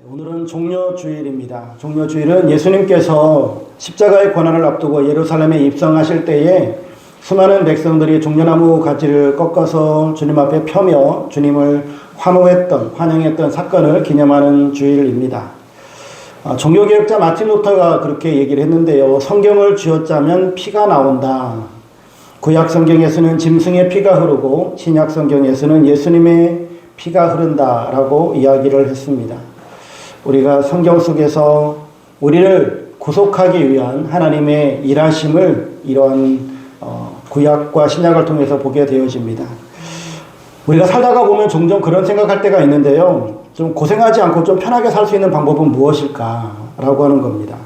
오늘은 종려주일입니다. 종려주일은 예수님께서 십자가의 고난을 앞두고 예루살렘에 입성하실 때에 수많은 백성들이 종려나무 가지를 꺾어서 주님 앞에 펴며 주님을 환영했던 사건을 기념하는 주일입니다. 종교개혁자 마틴 루터가 그렇게 얘기를 했는데요. 성경을 쥐어짜면 피가 나온다. 구약 성경에서는 짐승의 피가 흐르고 신약 성경에서는 예수님의 피가 흐른다라고 이야기를 했습니다. 우리가 성경 속에서 우리를 구속하기 위한 하나님의 일하심을 이러한 구약과 신약을 통해서 보게 되어집니다. 우리가 살다가 보면 종종 그런 생각할 때가 있는데요. 좀 고생하지 않고 좀 편하게 살 수 있는 방법은 무엇일까라고 하는 겁니다.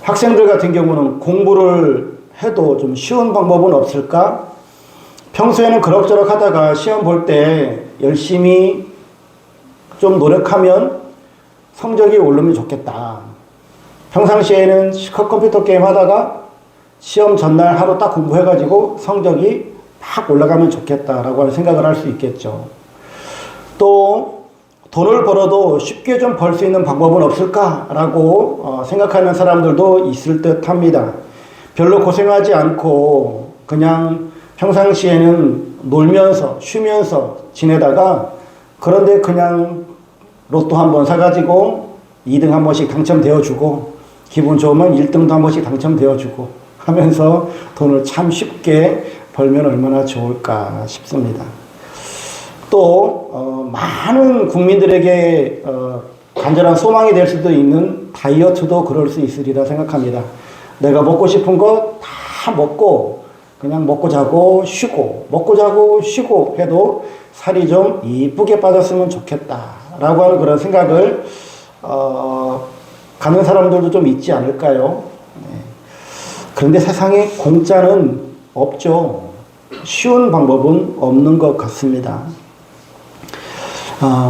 학생들 같은 경우는 공부를 해도 좀 쉬운 방법은 없을까? 평소에는 그럭저럭 하다가 시험 볼 때 열심히 좀 노력하면 성적이 오르면 좋겠다. 평상시에는 실컷 컴퓨터 게임 하다가 시험 전날 하루 딱 공부해가지고 성적이 막 올라가면 좋겠다라고 하는 생각을 할 수 있겠죠. 또 돈을 벌어도 쉽게 좀 벌 수 있는 방법은 없을까라고 생각하는 사람들도 있을 듯 합니다. 별로 고생하지 않고 그냥 평상시에는 놀면서 쉬면서 지내다가 그런데 그냥 로또 한 번 사가지고 2등 한 번씩 당첨되어주고 기분 좋으면 1등도 한 번씩 당첨되어주고 하면서 돈을 참 쉽게 벌면 얼마나 좋을까 싶습니다. 또 많은 국민들에게 간절한 소망이 될 수도 있는 다이어트도 그럴 수 있으리라 생각합니다. 내가 먹고 싶은 거 다 먹고 그냥 먹고 자고 쉬고 먹고 자고 쉬고 해도 살이 좀 이쁘게 빠졌으면 좋겠다라고 하는 그런 생각을 가는 사람들도 좀 있지 않을까요? 네. 그런데 세상에 공짜는 없죠. 쉬운 방법은 없는 것 같습니다.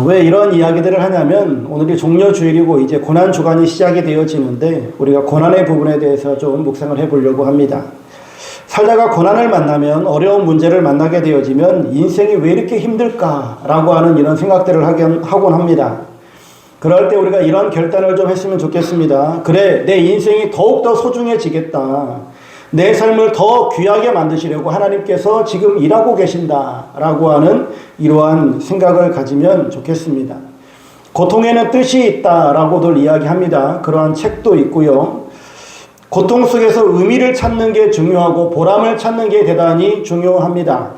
왜 이런 이야기들을 하냐면 오늘이 종려주일이고 이제 고난주간이 시작이 되어지는데 우리가 고난의 부분에 대해서 좀 묵상을 해보려고 합니다. 살다가 고난을 만나면 어려운 문제를 만나게 되어지면 인생이 왜 이렇게 힘들까라고 하는 이런 생각들을 하곤 합니다. 그럴 때 우리가 이런 결단을 좀 했으면 좋겠습니다. 그래, 내 인생이 더욱더 소중해지겠다. 내 삶을 더 귀하게 만드시려고 하나님께서 지금 일하고 계신다라고 하는 이러한 생각을 가지면 좋겠습니다. 고통에는 뜻이 있다라고들 이야기합니다. 그러한 책도 있고요. 고통 속에서 의미를 찾는 게 중요하고 보람을 찾는 게 대단히 중요합니다.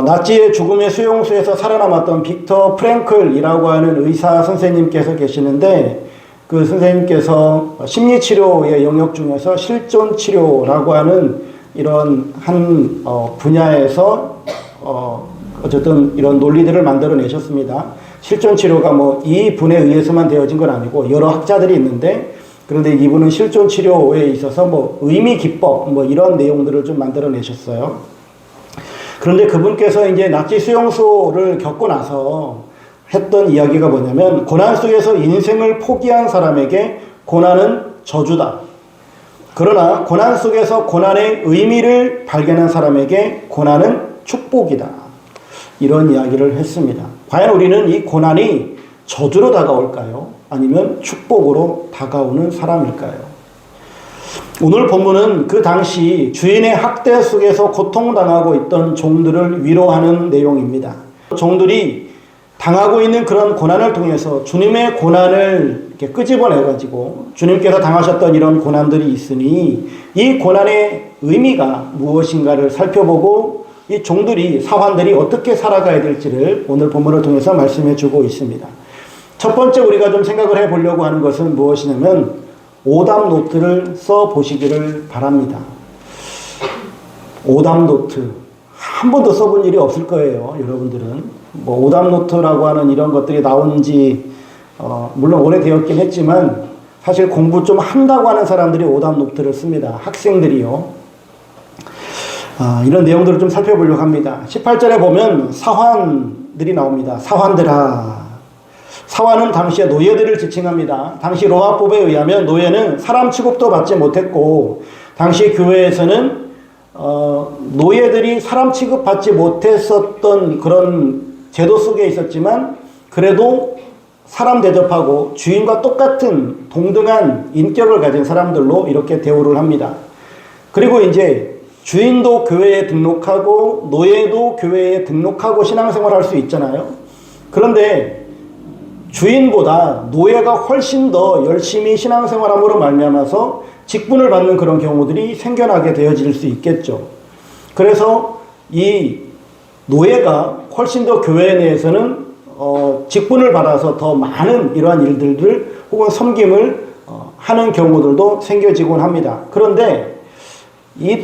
나치의 죽음의 수용소에서 살아남았던 빅터 프랭클이라고 하는 의사 선생님께서 계시는데 그 선생님께서 심리치료의 영역 중에서 실존치료라고 하는 이런 한 분야에서 어쨌든 이런 논리들을 만들어내셨습니다. 실존치료가 뭐 이 분에 의해서만 되어진 건 아니고 여러 학자들이 있는데 그런데 이분은 실존치료에 있어서 뭐 의미기법 뭐 이런 내용들을 좀 만들어내셨어요. 그런데 그분께서 이제 나치 수용소를 겪고 나서 했던 이야기가 뭐냐면 고난 속에서 인생을 포기한 사람에게 고난은 저주다. 그러나 고난 속에서 고난의 의미를 발견한 사람에게 고난은 축복이다. 이런 이야기를 했습니다. 과연 우리는 이 고난이 저주로 다가올까요? 아니면 축복으로 다가오는 사람일까요? 오늘 본문은 그 당시 주인의 학대 속에서 고통당하고 있던 종들을 위로하는 내용입니다. 종들이 당하고 있는 그런 고난을 통해서 주님의 고난을 이렇게 끄집어내가지고 주님께서 당하셨던 이런 고난들이 있으니 이 고난의 의미가 무엇인가를 살펴보고 이 종들이 사환들이 어떻게 살아가야 될지를 오늘 본문을 통해서 말씀해 주고 있습니다. 첫 번째 우리가 좀 생각을 해보려고 하는 것은 무엇이냐면 오답 노트를 써보시기를 바랍니다. 오답 노트 한 번도 써본 일이 없을 거예요. 여러분들은 뭐 오답 노트라고 하는 이런 것들이 나온 지 물론 오래되었긴 했지만 사실 공부 좀 한다고 하는 사람들이 오답 노트를 씁니다. 학생들이요. 이런 내용들을 좀 살펴보려고 합니다. 18절에 보면 사환들이 나옵니다. 사환들아. 사환은 당시에 노예들을 지칭합니다. 당시 로마법에 의하면 노예는 사람 취급도 받지 못했고 당시 교회에서는 노예들이 사람 취급받지 못했었던 그런 제도 속에 있었지만 그래도 사람 대접하고 주인과 똑같은 동등한 인격을 가진 사람들로 이렇게 대우를 합니다. 그리고 이제 주인도 교회에 등록하고 노예도 교회에 등록하고 신앙생활 할 수 있잖아요. 그런데 주인보다 노예가 훨씬 더 열심히 신앙생활함으로 말미암아서 직분을 받는 그런 경우들이 생겨나게 되어질 수 있겠죠. 그래서 이 노예가 훨씬 더 교회 내에서는 직분을 받아서 더 많은 이러한 일들을 혹은 섬김을 하는 경우들도 생겨지곤 합니다. 그런데 이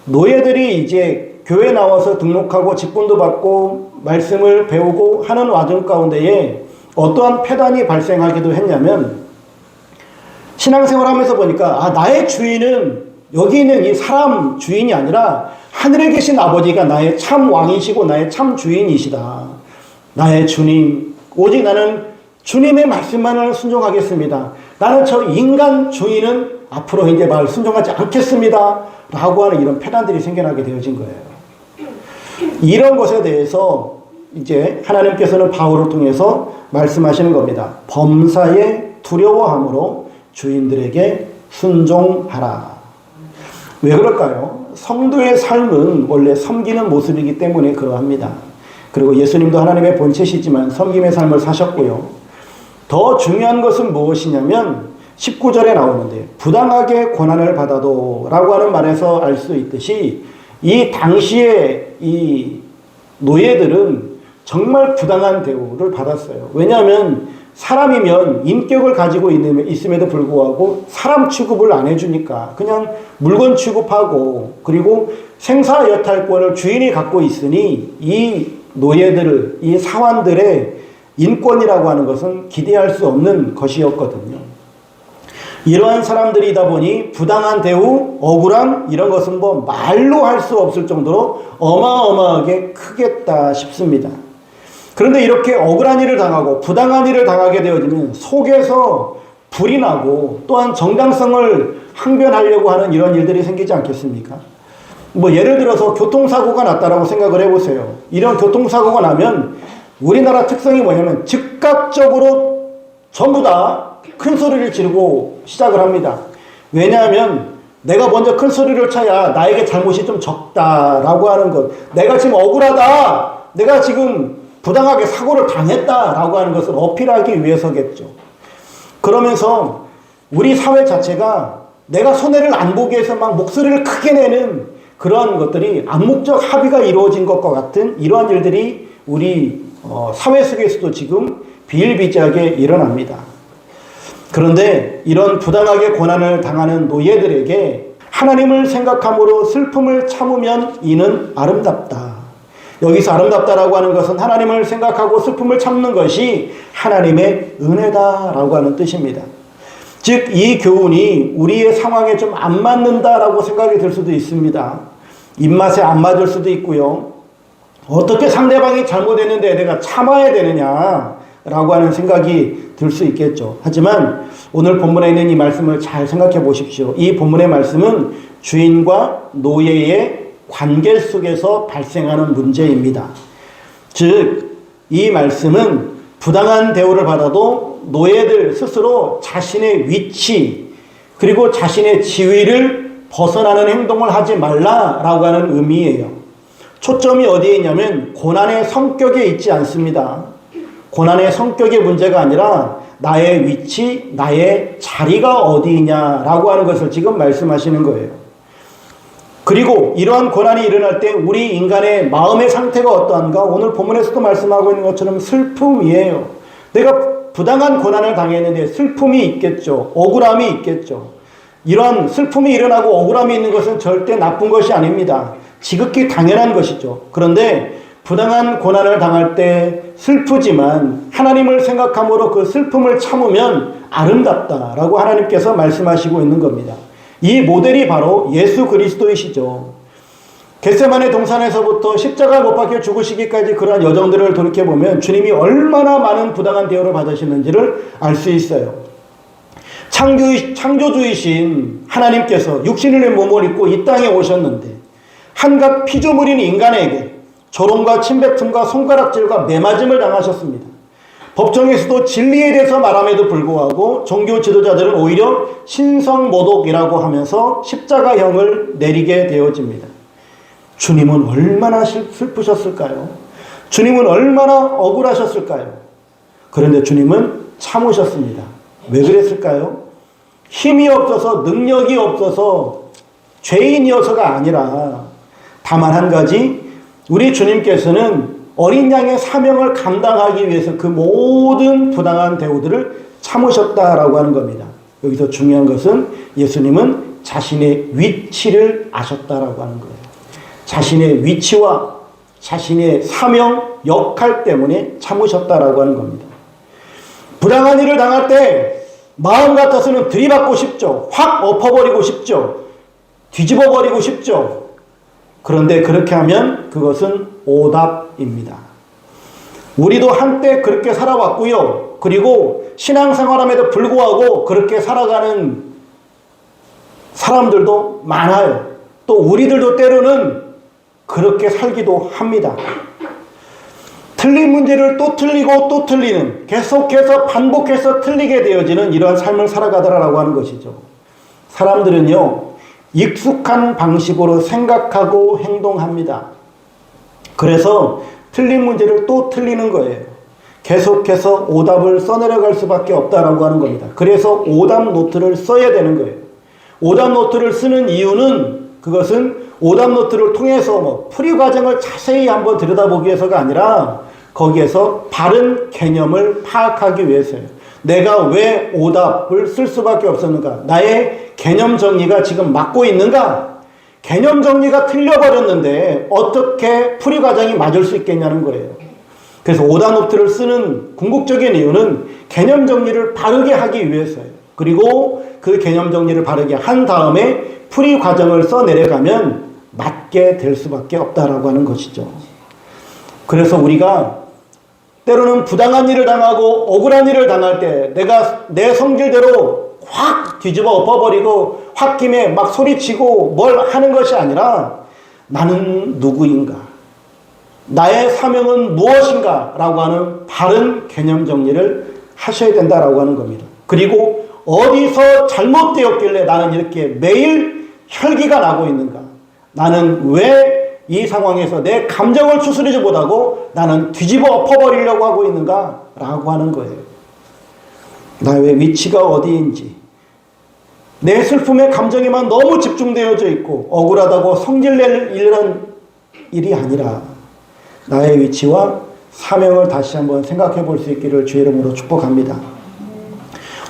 노예들이 이제 교회 나와서 등록하고 직분도 받고 말씀을 배우고 하는 와중 가운데에 어떠한 폐단이 발생하기도 했냐면, 신앙생활 하면서 보니까 나의 주인은 여기 있는 이 사람 주인이 아니라 하늘에 계신 아버지가 나의 참 왕이시고 나의 참 주인이시다. 나의 주님, 오직 나는 주님의 말씀만을 순종하겠습니다. 나는 저 인간 주인은 앞으로 이제 말 순종하지 않겠습니다. 라고 하는 이런 폐단들이 생겨나게 되어진 거예요. 이런 것에 대해서 이제 하나님께서는 바울을 통해서 말씀하시는 겁니다. 범사에 두려워함으로 주인들에게 순종하라. 왜 그럴까요? 성도의 삶은 원래 섬기는 모습이기 때문에 그러합니다. 그리고 예수님도 하나님의 본체시지만 섬김의 삶을 사셨고요. 더 중요한 것은 무엇이냐면 19절에 나오는데, 부당하게 고난을 받아도 라고 하는 말에서 알 수 있듯이 이 당시에 이 노예들은 정말 부당한 대우를 받았어요. 왜냐하면 사람이면 인격을 가지고 있음에도 불구하고 사람 취급을 안 해주니까 그냥 물건 취급하고, 그리고 생사여탈권을 주인이 갖고 있으니 이 노예들을, 이 사환들의 인권이라고 하는 것은 기대할 수 없는 것이었거든요. 이러한 사람들이다 보니 부당한 대우, 억울함 이런 것은 뭐 말로 할 수 없을 정도로 어마어마하게 크겠다 싶습니다. 그런데 이렇게 억울한 일을 당하고 부당한 일을 당하게 되어지면 속에서 불이 나고, 또한 정당성을 항변하려고 하는 이런 일들이 생기지 않겠습니까? 뭐 예를 들어서 교통사고가 났다라고 생각을 해보세요. 이런 교통사고가 나면 우리나라 특성이 뭐냐면 즉각적으로 전부 다 큰 소리를 지르고 시작을 합니다. 왜냐하면 내가 먼저 큰 소리를 쳐야 나에게 잘못이 좀 적다라고 하는 것, 내가 지금 억울하다, 내가 지금 부당하게 사고를 당했다라고 하는 것을 어필하기 위해서겠죠. 그러면서 우리 사회 자체가 내가 손해를 안 보기 위해서 막 목소리를 크게 내는 그러한 것들이 암묵적 합의가 이루어진 것과 같은 이러한 일들이 우리 사회 속에서도 지금 비일비재하게 일어납니다. 그런데 이런 부당하게 고난을 당하는 노예들에게 하나님을 생각함으로 슬픔을 참으면 이는 아름답다. 여기서 아름답다라고 하는 것은 하나님을 생각하고 슬픔을 참는 것이 하나님의 은혜다라고 하는 뜻입니다. 즉, 이 교훈이 우리의 상황에 좀 안 맞는다라고 생각이 들 수도 있습니다. 입맛에 안 맞을 수도 있고요. 어떻게 상대방이 잘못했는데 내가 참아야 되느냐라고 하는 생각이 들 수 있겠죠. 하지만 오늘 본문에 있는 이 말씀을 잘 생각해 보십시오. 이 본문의 말씀은 주인과 노예의 관계 속에서 발생하는 문제입니다. 즉, 이 말씀은 부당한 대우를 받아도 노예들 스스로 자신의 위치 그리고 자신의 지위를 벗어나는 행동을 하지 말라라고 하는 의미예요. 초점이 어디에 있냐면 고난의 성격에 있지 않습니다. 고난의 성격의 문제가 아니라 나의 위치, 나의 자리가 어디냐라고 하는 것을 지금 말씀하시는 거예요. 그리고 이러한 고난이 일어날 때 우리 인간의 마음의 상태가 어떠한가? 오늘 본문에서도 말씀하고 있는 것처럼 슬픔이에요. 내가 부당한 고난을 당했는데 슬픔이 있겠죠. 억울함이 있겠죠. 이런 슬픔이 일어나고 억울함이 있는 것은 절대 나쁜 것이 아닙니다. 지극히 당연한 것이죠. 그런데 부당한 고난을 당할 때 슬프지만 하나님을 생각함으로 그 슬픔을 참으면 아름답다라고 하나님께서 말씀하시고 있는 겁니다. 이 모델이 바로 예수 그리스도이시죠. 겟세마네 동산에서부터 십자가 못 박혀 죽으시기까지 그러한 여정들을 돌이켜보면 주님이 얼마나 많은 부당한 대우를 받으시는지를 알 수 있어요. 창조주이신 하나님께서 육신의 몸을 입고 이 땅에 오셨는데 한갓 피조물인 인간에게 조롱과 침뱉음과 손가락질과 매맞음을 당하셨습니다. 법정에서도 진리에 대해서 말함에도 불구하고 종교 지도자들은 오히려 신성모독이라고 하면서 십자가형을 내리게 되어집니다. 주님은 얼마나 슬프셨을까요? 주님은 얼마나 억울하셨을까요? 그런데 주님은 참으셨습니다. 왜 그랬을까요? 힘이 없어서, 능력이 없어서, 죄인이어서가 아니라 다만 한 가지, 우리 주님께서는 어린 양의 사명을 감당하기 위해서 그 모든 부당한 대우들을 참으셨다라고 하는 겁니다. 여기서 중요한 것은 예수님은 자신의 위치를 아셨다라고 하는 거예요. 자신의 위치와 자신의 사명, 역할 때문에 참으셨다라고 하는 겁니다. 부당한 일을 당할 때 마음 같아서는 들이받고 싶죠. 확 엎어버리고 싶죠. 뒤집어버리고 싶죠. 그런데 그렇게 하면 그것은 오답입니다. 우리도 한때 그렇게 살아왔고요. 그리고 신앙생활함에도 불구하고 그렇게 살아가는 사람들도 많아요. 또 우리들도 때로는 그렇게 살기도 합니다. 틀린 문제를 또 틀리고 또 틀리는, 계속해서 반복해서 틀리게 되어지는 이러한 삶을 살아가더라라고 하는 것이죠. 사람들은요, 익숙한 방식으로 생각하고 행동합니다. 그래서 틀린 문제를 또 틀리는 거예요. 계속해서 오답을 써내려갈 수밖에 없다라고 하는 겁니다. 그래서 오답 노트를 써야 되는 거예요. 오답 노트를 쓰는 이유는 그것은 오답 노트를 통해서 풀이 과정을 자세히 한번 들여다보기 위해서가 아니라 거기에서 바른 개념을 파악하기 위해서예요. 내가 왜 오답을 쓸 수밖에 없었는가? 나의 개념 정리가 지금 맞고 있는가? 개념 정리가 틀려버렸는데 어떻게 풀이 과정이 맞을 수 있겠냐는 거예요. 그래서 오답 노트를 쓰는 궁극적인 이유는 개념 정리를 바르게 하기 위해서예요. 그리고 그 개념 정리를 바르게 한 다음에 풀이 과정을 써내려가면 맞게 될 수밖에 없다라고 하는 것이죠. 그래서 우리가 때로는 부당한 일을 당하고 억울한 일을 당할 때 내가 내 성질대로 확 뒤집어 엎어버리고 홧김에 막 소리치고 뭘 하는 것이 아니라 나는 누구인가? 나의 사명은 무엇인가? 라고 하는 바른 개념 정리를 하셔야 된다라고 하는 겁니다. 그리고 어디서 잘못되었길래 나는 이렇게 매일 혈기가 나고 있는가? 나는 왜 이 상황에서 내 감정을 추스르지 못하고 나는 뒤집어 엎어버리려고 하고 있는가? 라고 하는 거예요. 나의 위치가 어디인지, 내 슬픔의 감정에만 너무 집중되어져 있고 억울하다고 성질낼 이런 일이 아니라 나의 위치와 사명을 다시 한번 생각해 볼 수 있기를 주의 이름으로 축복합니다.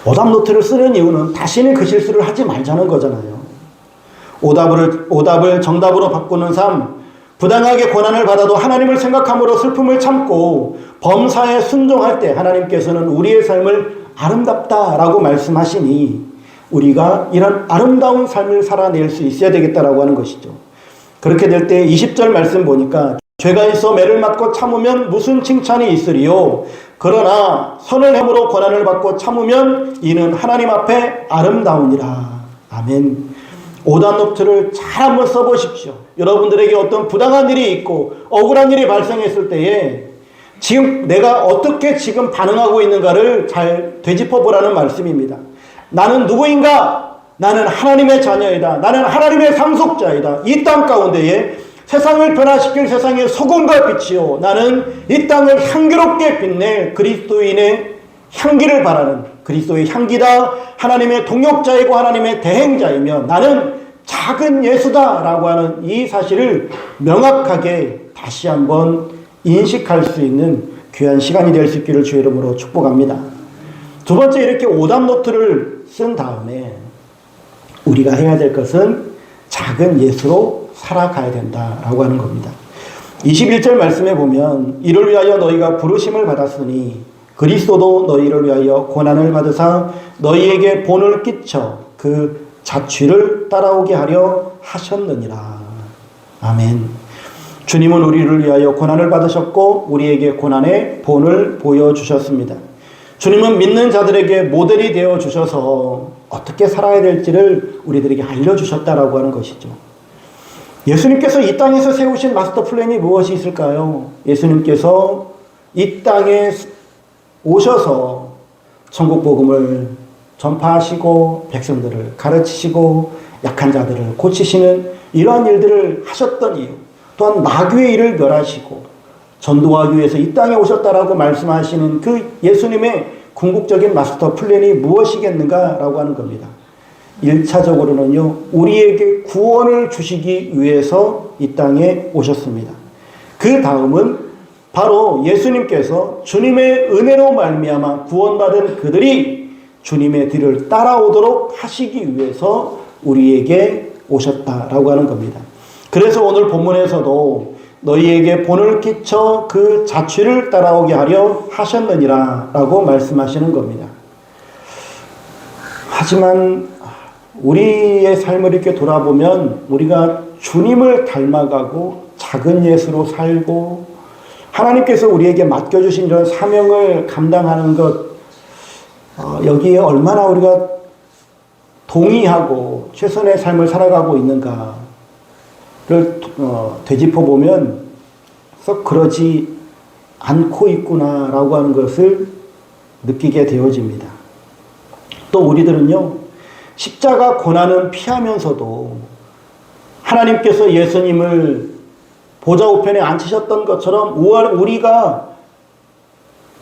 오답 노트를 쓰는 이유는 다시는 그 실수를 하지 말자는 거잖아요. 오답을 정답으로 바꾸는 삶, 부당하게 고난을 받아도 하나님을 생각함으로 슬픔을 참고 범사에 순종할 때 하나님께서는 우리의 삶을 아름답다라고 말씀하시니 우리가 이런 아름다운 삶을 살아낼 수 있어야 되겠다라고 하는 것이죠. 그렇게 될 때 20절 말씀 보니까 죄가 있어 매를 맞고 참으면 무슨 칭찬이 있으리요. 그러나 선을 행함으로 고난을 받고 참으면 이는 하나님 앞에 아름다우니라. 아멘. 오답 노트를 잘 한번 써보십시오. 여러분들에게 어떤 부당한 일이 있고 억울한 일이 발생했을 때에 지금 내가 어떻게 지금 반응하고 있는가를 잘 되짚어보라는 말씀입니다. 나는 누구인가? 나는 하나님의 자녀이다. 나는 하나님의 상속자이다. 이 땅 가운데에 세상을 변화시킬 세상의 소금과 빛이요. 나는 이 땅을 향기롭게 빛낼 그리스도인의 향기를 바라는 그리스도의 향기다. 하나님의 동역자이고 하나님의 대행자이며 나는 작은 예수다라고 하는 이 사실을 명확하게 다시 한번 인식할 수 있는 귀한 시간이 될 수 있기를 주의 이름으로 축복합니다. 두 번째, 이렇게 오답 노트를 쓴 다음에 우리가 해야 될 것은 작은 예수로 살아가야 된다라고 하는 겁니다. 21절 말씀에 보면 이를 위하여 너희가 부르심을 받았으니 그리스도도 너희를 위하여 고난을 받으사 너희에게 본을 끼쳐 그 자취를 따라오게 하려 하셨느니라. 아멘. 주님은 우리를 위하여 고난을 받으셨고 우리에게 고난의 본을 보여주셨습니다. 주님은 믿는 자들에게 모델이 되어 주셔서 어떻게 살아야 될지를 우리들에게 알려주셨다라고 하는 것이죠. 예수님께서 이 땅에서 세우신 마스터 플랜이 무엇이 있을까요? 예수님께서 이 땅에 오셔서 천국 복음을 전파하시고 백성들을 가르치시고 약한 자들을 고치시는 이러한 일들을 하셨던 이유, 또한 마귀의 일을 멸하시고 전도하기 위해서 이 땅에 오셨다라고 말씀하시는 그 예수님의 궁극적인 마스터 플랜이 무엇이겠는가라고 하는 겁니다. 1차적으로는요, 우리에게 구원을 주시기 위해서 이 땅에 오셨습니다. 그 다음은 바로 예수님께서 주님의 은혜로 말미암아 구원받은 그들이 주님의 뒤를 따라오도록 하시기 위해서 우리에게 오셨다라고 하는 겁니다. 그래서 오늘 본문에서도 너희에게 본을 끼쳐 그 자취를 따라오게 하려 하셨느니라 라고 말씀하시는 겁니다. 하지만 우리의 삶을 이렇게 돌아보면 우리가 주님을 닮아가고 작은 예수로 살고 하나님께서 우리에게 맡겨주신 이런 사명을 감당하는 것, 여기에 얼마나 우리가 동의하고 최선의 삶을 살아가고 있는가를 되짚어보면 썩 그러지 않고 있구나라고 하는 것을 느끼게 되어집니다. 또 우리들은요, 십자가 고난은 피하면서도 하나님께서 예수님을 보좌 우편에 앉히셨던 것처럼 우리가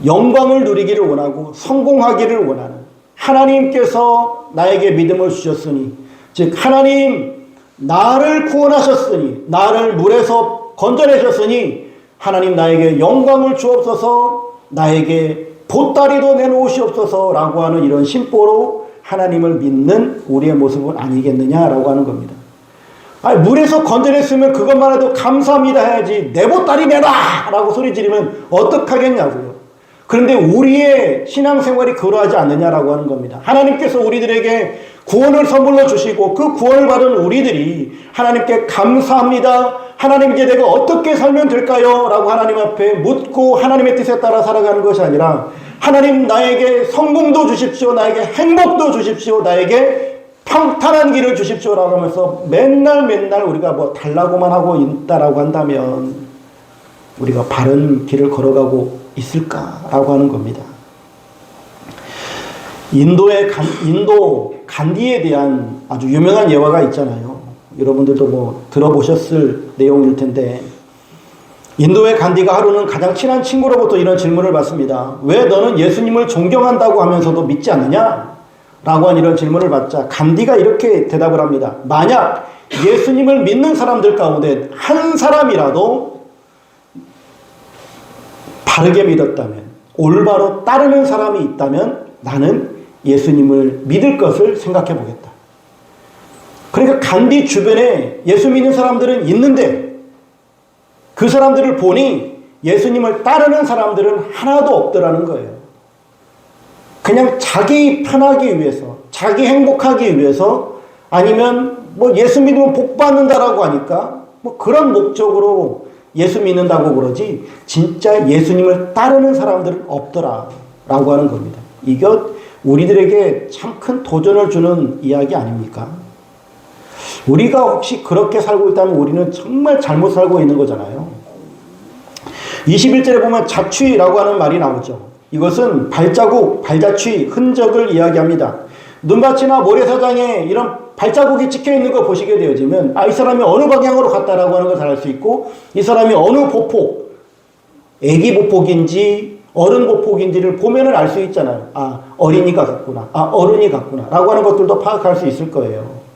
영광을 누리기를 원하고 성공하기를 원하는, 하나님께서 나에게 믿음을 주셨으니, 즉 하나님 나를 구원하셨으니, 나를 물에서 건져내셨으니 하나님 나에게 영광을 주옵소서, 나에게 보따리도 내놓으시옵소서 라고 하는 이런 심보로 하나님을 믿는 우리의 모습은 아니겠느냐라고 하는 겁니다. 아니, 물에서 건져냈으면 그것만 해도 감사합니다 해야지 내 보따리 내놔 라고 소리 지르면 어떡하겠냐고요. 그런데 우리의 신앙생활이 그러하지 않느냐라고 하는 겁니다. 하나님께서 우리들에게 구원을 선물로 주시고 그 구원을 받은 우리들이 하나님께 감사합니다, 하나님 이제 내가 어떻게 살면 될까요? 라고 하나님 앞에 묻고 하나님의 뜻에 따라 살아가는 것이 아니라 하나님 나에게 성공도 주십시오, 나에게 행복도 주십시오, 나에게 평탄한 길을 주십시오라고 하면서 맨날 우리가 뭐 달라고만 하고 있다라고 한다면 우리가 바른 길을 걸어가고 있을까라고 하는 겁니다. 인도 간디에 대한 아주 유명한 예화가 있잖아요. 여러분들도 뭐 들어보셨을 내용일 텐데, 인도의 간디가 하루는 가장 친한 친구로부터 이런 질문을 받습니다. 왜 너는 예수님을 존경한다고 하면서도 믿지 않느냐? 라고 한 이런 질문을 받자 간디가 이렇게 대답을 합니다. 만약 예수님을 믿는 사람들 가운데 한 사람이라도 바르게 믿었다면, 올바로 따르는 사람이 있다면 나는 예수님을 믿을 것을 생각해 보겠다. 그러니까 간디 주변에 예수 믿는 사람들은 있는데 그 사람들을 보니 예수님을 따르는 사람들은 하나도 없더라는 거예요. 그냥 자기 편하기 위해서, 자기 행복하기 위해서, 아니면 뭐 예수 믿으면 복 받는다라고 하니까 뭐 그런 목적으로 예수 믿는다고 그러지 진짜 예수님을 따르는 사람들은 없더라라고 하는 겁니다. 이것 우리들에게 참 큰 도전을 주는 이야기 아닙니까? 우리가 혹시 그렇게 살고 있다면 우리는 정말 잘못 살고 있는 거잖아요. 21절에 보면 자취라고 하는 말이 나오죠. 이것은 발자국, 발자취, 흔적을 이야기합니다. 눈밭이나 모래사장에 이런 발자국이 찍혀있는 거 보시게 되어지면 이 사람이 어느 방향으로 갔다라고 하는 걸 잘 알 수 있고, 이 사람이 어느 보폭, 애기 보폭인지 어른 보폭인지를 보면은 알 수 있잖아요. 어린이가 갔구나, 어른이 갔구나 라고 하는 것들도 파악할 수 있을 거예요.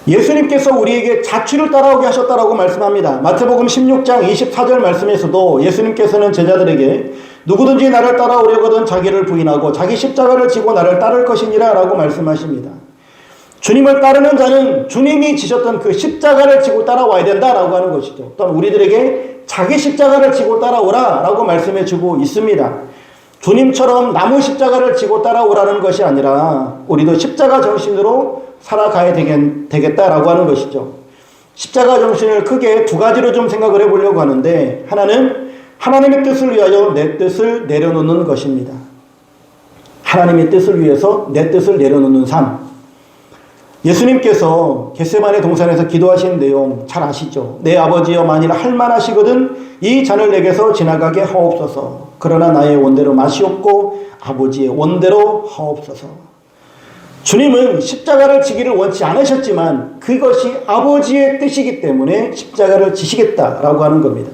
예수님께서 우리에게 자취를 따라오게 하셨다라고 말씀합니다. 마태복음 16장 24절 말씀에서도 예수님께서는 제자들에게 누구든지 나를 따라오려거든 자기를 부인하고 자기 십자가를 지고 나를 따를 것이니라 라고 말씀하십니다. 주님을 따르는 자는 주님이 지셨던 그 십자가를 지고 따라와야 된다라고 하는 것이죠. 또한 우리들에게 자기 십자가를 지고 따라오라 라고 말씀해 주고 있습니다. 주님처럼 나무 십자가를 지고 따라오라는 것이 아니라 우리도 십자가 정신으로 살아가야 되겠다라고 하는 것이죠. 십자가 정신을 크게 두 가지로 좀 생각을 해보려고 하는데, 하나는 하나님의 뜻을 위하여 내 뜻을 내려놓는 것입니다. 하나님의 뜻을 위해서 내 뜻을 내려놓는 삶. 예수님께서 겟세마네 동산에서 기도하신 내용 잘 아시죠? 내 아버지여 만일 할만하시거든 이 잔을 내게서 지나가게 하옵소서. 그러나 나의 원대로 마시옵고 아버지의 원대로 하옵소서. 주님은 십자가를 지기를 원치 않으셨지만 그것이 아버지의 뜻이기 때문에 십자가를 지시겠다라고 하는 겁니다.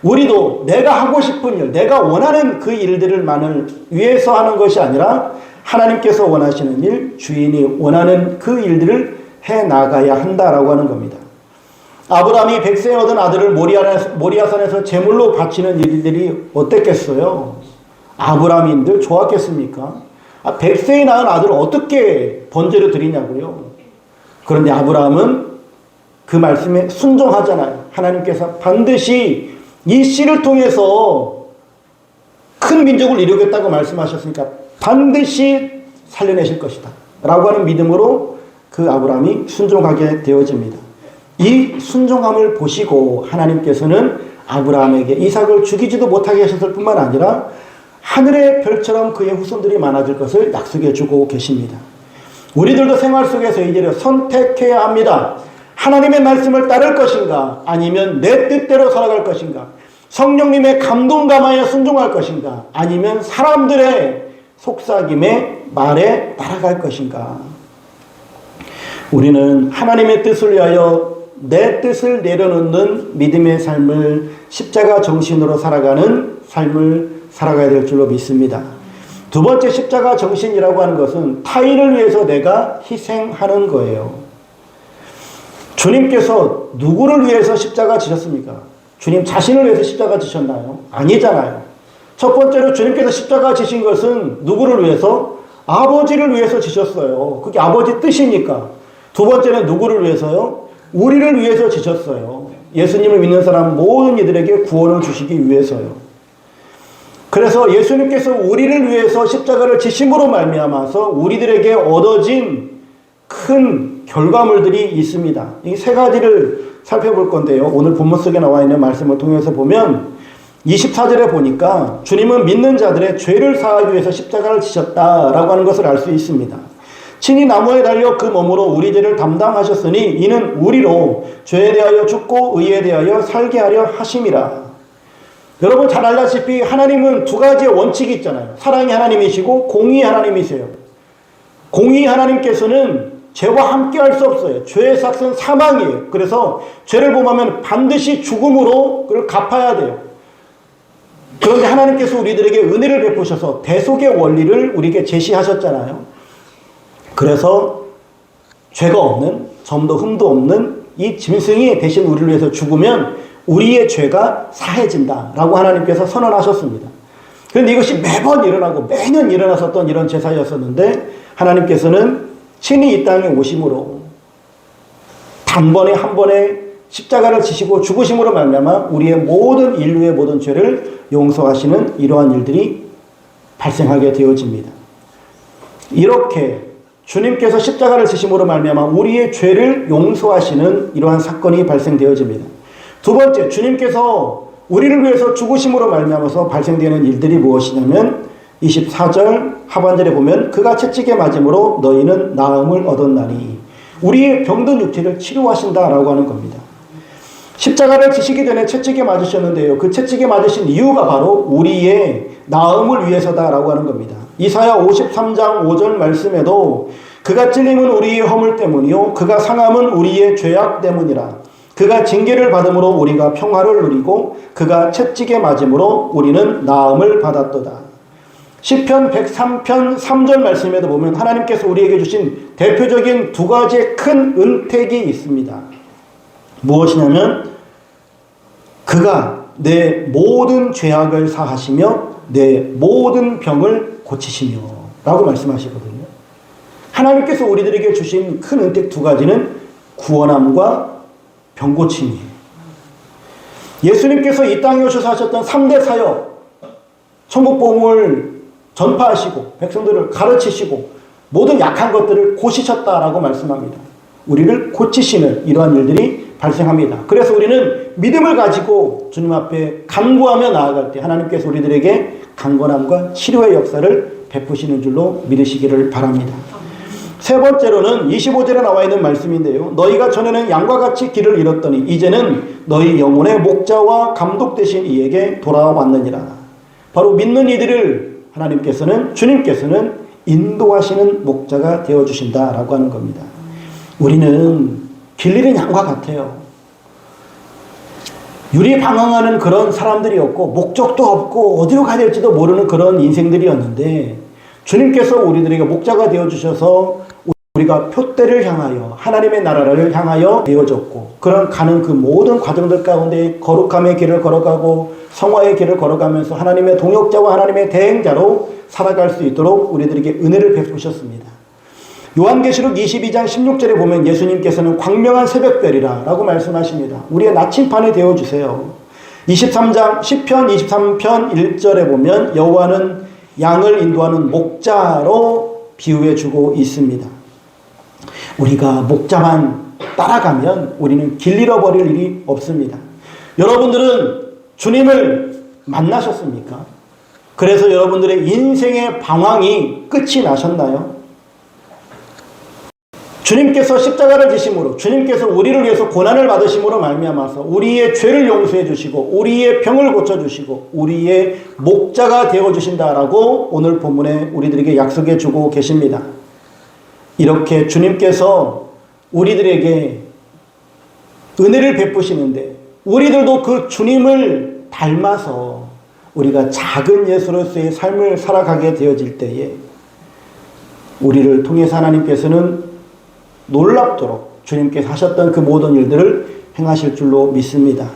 우리도 내가 하고 싶은 일, 내가 원하는 그 일들만을 위해서 하는 것이 아니라 하나님께서 원하시는 일, 주인이 원하는 그 일들을 해나가야 한다라고 하는 겁니다. 아브라함이 백세에 얻은 아들을 모리아산에서 제물로 바치는 일들이 어땠겠어요? 아브라함인들 좋았겠습니까? 백세에 낳은 아들을 어떻게 번제로 드리냐고요? 그런데 아브라함은 그 말씀에 순종하잖아요. 하나님께서 반드시 이 씨를 통해서 큰 민족을 이루겠다고 말씀하셨으니까 반드시 살려내실 것이다 라고 하는 믿음으로 그 아브라함이 순종하게 되어집니다. 이 순종함을 보시고 하나님께서는 아브라함에게 이삭을 죽이지도 못하게 하셨을 뿐만 아니라 하늘의 별처럼 그의 후손들이 많아질 것을 약속해 주고 계십니다. 우리들도 생활 속에서 이제를 선택해야 합니다. 하나님의 말씀을 따를 것인가 아니면 내 뜻대로 살아갈 것인가, 성령님의 감동 감화에 순종할 것인가 아니면 사람들의 속삭임의 말에 따라갈 것인가. 우리는 하나님의 뜻을 위하여 내 뜻을 내려놓는 믿음의 삶을, 십자가 정신으로 살아가는 삶을 살아가야 될 줄로 믿습니다. 두 번째 십자가 정신이라고 하는 것은 타인을 위해서 내가 희생하는 거예요. 주님께서 누구를 위해서 십자가 지셨습니까? 주님 자신을 위해서 십자가 지셨나요? 아니잖아요. 첫 번째로 주님께서 십자가 지신 것은 누구를 위해서? 아버지를 위해서 지셨어요. 그게 아버지 뜻이니까. 두 번째는 누구를 위해서요? 우리를 위해서 지셨어요. 예수님을 믿는 사람 모든 이들에게 구원을 주시기 위해서요. 그래서 예수님께서 우리를 위해서 십자가를 지심으로 말미암아서 우리들에게 얻어진 큰 결과물들이 있습니다. 이 세 가지를 살펴볼 건데요. 오늘 본문 속에 나와 있는 말씀을 통해서 보면 24절에 보니까 주님은 믿는 자들의 죄를 사하기 위해서 십자가를 지셨다라고 하는 것을 알 수 있습니다. 친히 나무에 달려 그 몸으로 우리 죄를 담당하셨으니 이는 우리로 죄에 대하여 죽고 의에 대하여 살게 하려 하심이라. 여러분 잘 알다시피 하나님은 두 가지의 원칙이 있잖아요. 사랑이 하나님이시고 공의 하나님이세요. 공의 하나님께서는 죄와 함께 할 수 없어요. 죄의 삭은 사망이에요. 그래서 죄를 범하면 반드시 죽음으로 그걸 갚아야 돼요. 그런데 하나님께서 우리들에게 은혜를 베푸셔서 대속의 원리를 우리에게 제시하셨잖아요. 그래서 죄가 없는, 점도 흠도 없는 이 짐승이 대신 우리를 위해서 죽으면 우리의 죄가 사해진다라고 하나님께서 선언하셨습니다. 그런데 이것이 매번 일어나고 매년 일어났었던 이런 제사였었는데 하나님께서는 친히 이 땅에 오심으로 단번에 한 번에 십자가를 지시고 죽으심으로 말미암아 우리의 모든 인류의 모든 죄를 용서하시는 이러한 일들이 발생하게 되어집니다. 이렇게 주님께서 십자가를 지심으로 말미암아 우리의 죄를 용서하시는 이러한 사건이 발생되어집니다. 두 번째, 주님께서 우리를 위해서 죽으심으로 말미암아서 발생되는 일들이 무엇이냐면 24절 하반절에 보면 그가 채찍에 맞음으로 너희는 나음을 얻었나니 우리의 병든 육체를 치료하신다라고 하는 겁니다. 십자가를 지시기 전에 채찍에 맞으셨는데요. 그 채찍에 맞으신 이유가 바로 우리의 나음을 위해서다라고 하는 겁니다. 이사야 53장 5절 말씀에도 그가 찔림은 우리의 허물 때문이요 그가 상함은 우리의 죄악 때문이라. 그가 징계를 받음으로 우리가 평화를 누리고 그가 채찍에 맞음으로 우리는 나음을 받았도다. 시편 103편 3절 말씀에도 보면 하나님께서 우리에게 주신 대표적인 두 가지의 큰 은택이 있습니다. 무엇이냐면 그가 내 모든 죄악을 사하시며 내 모든 병을 고치시며 라고 말씀하시거든요. 하나님께서 우리들에게 주신 큰 은택 두 가지는 구원함과 병고침이에요. 예수님께서 이 땅에 오셔서 하셨던 3대 사역, 천국복음을 전파하시고 백성들을 가르치시고 모든 약한 것들을 고치셨다라고 말씀합니다. 우리를 고치시는 이러한 일들이 발생합니다. 그래서 우리는 믿음을 가지고 주님 앞에 간구하며 나아갈 때 하나님께서 우리들에게 강건함과 치료의 역사를 베푸시는 줄로 믿으시기를 바랍니다. 세 번째로는 25절에 나와 있는 말씀인데요. 너희가 전에는 양과 같이 길을 잃었더니 이제는 너희 영혼의 목자와 감독 되신 이에게 돌아왔느니라. 바로 믿는 이들을 주님께서는 인도하시는 목자가 되어주신다라고 하는 겁니다. 우리는 길 잃은 양과 같아요. 유리방황하는 그런 사람들이었고 목적도 없고 어디로 가야 될지도 모르는 그런 인생들이었는데 주님께서 우리들에게 목자가 되어주셔서 우리가 표대를 향하여 하나님의 나라를 향하여 되어졌고 그런 가는 그 모든 과정들 가운데 거룩함의 길을 걸어가고 성화의 길을 걸어가면서 하나님의 동역자와 하나님의 대행자로 살아갈 수 있도록 우리들에게 은혜를 베푸셨습니다. 요한계시록 22장 16절에 보면 예수님께서는 광명한 새벽별이라 라고 말씀하십니다. 우리의 나침판이 되어주세요. 23장 10편 23편 1절에 보면 여호와는 양을 인도하는 목자로 비유해주고 있습니다. 우리가 목자만 따라가면 우리는 길 잃어버릴 일이 없습니다. 여러분들은 주님을 만나셨습니까? 그래서 여러분들의 인생의 방황이 끝이 나셨나요? 주님께서 십자가를 지심으로 주님께서 우리를 위해서 고난을 받으심으로 말미암아서 우리의 죄를 용서해 주시고 우리의 병을 고쳐주시고 우리의 목자가 되어주신다라고 오늘 본문에 우리들에게 약속해 주고 계십니다. 이렇게 주님께서 우리들에게 은혜를 베푸시는데 우리들도 그 주님을 닮아서 우리가 작은 예수로서의 삶을 살아가게 되어질 때에 우리를 통해서 하나님께서는 놀랍도록 주님께서 하셨던 그 모든 일들을 행하실 줄로 믿습니다.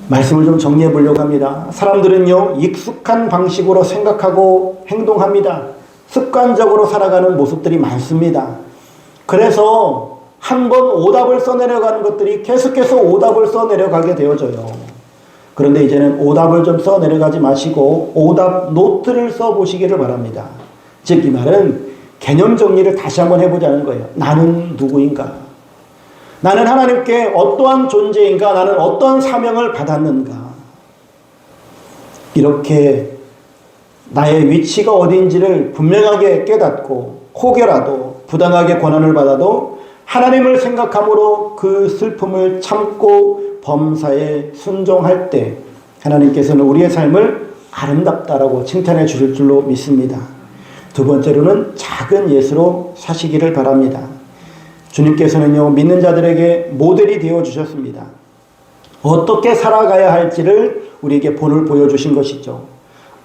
말씀을 좀 정리해 보려고 합니다. 사람들은요, 익숙한 방식으로 생각하고 행동합니다. 습관적으로 살아가는 모습들이 많습니다. 그래서 한 번 오답을 써내려가는 것들이 계속해서 오답을 써내려가게 되어져요. 그런데 이제는 오답을 좀 써내려가지 마시고 오답 노트를 써보시기를 바랍니다. 즉 이 말은 개념 정리를 다시 한번 해보자는 거예요. 나는 누구인가? 나는 하나님께 어떠한 존재인가? 나는 어떤 사명을 받았는가? 이렇게 나의 위치가 어디인지를 분명하게 깨닫고 혹여라도 부당하게 고난을 받아도 하나님을 생각함으로 그 슬픔을 참고 범사에 순종할 때 하나님께서는 우리의 삶을 아름답다라고 칭찬해 주실 줄로 믿습니다. 두 번째로는 작은 예수로 사시기를 바랍니다. 주님께서는요, 믿는 자들에게 모델이 되어 주셨습니다. 어떻게 살아가야 할지를 우리에게 본을 보여주신 것이죠.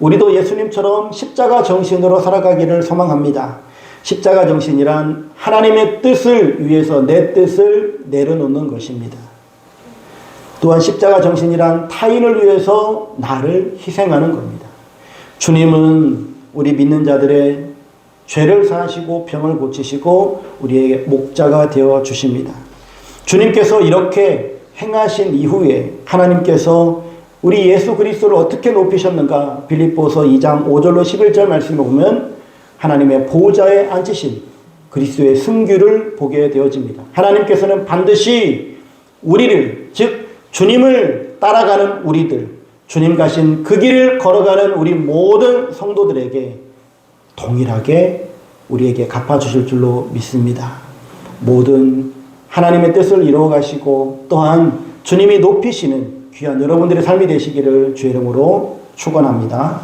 우리도 예수님처럼 십자가 정신으로 살아가기를 소망합니다. 십자가 정신이란 하나님의 뜻을 위해서 내 뜻을 내려놓는 것입니다. 또한 십자가 정신이란 타인을 위해서 나를 희생하는 겁니다. 주님은 우리 믿는 자들의 죄를 사하시고 병을 고치시고 우리에게 목자가 되어 주십니다. 주님께서 이렇게 행하신 이후에 하나님께서 우리 예수 그리스도를 어떻게 높이셨는가? 빌립보서 2장 5절로 11절 말씀을 보면 하나님의 보좌에 앉으신 그리스도의 승규를 보게 되어집니다. 하나님께서는 반드시 우리를, 즉 주님을 따라가는 우리들, 주님 가신 그 길을 걸어가는 우리 모든 성도들에게 동일하게 우리에게 갚아주실 줄로 믿습니다. 모든 하나님의 뜻을 이루어 가시고 또한 주님이 높이시는 귀한 여러분들의 삶이 되시기를 주의 이름으로 축원합니다.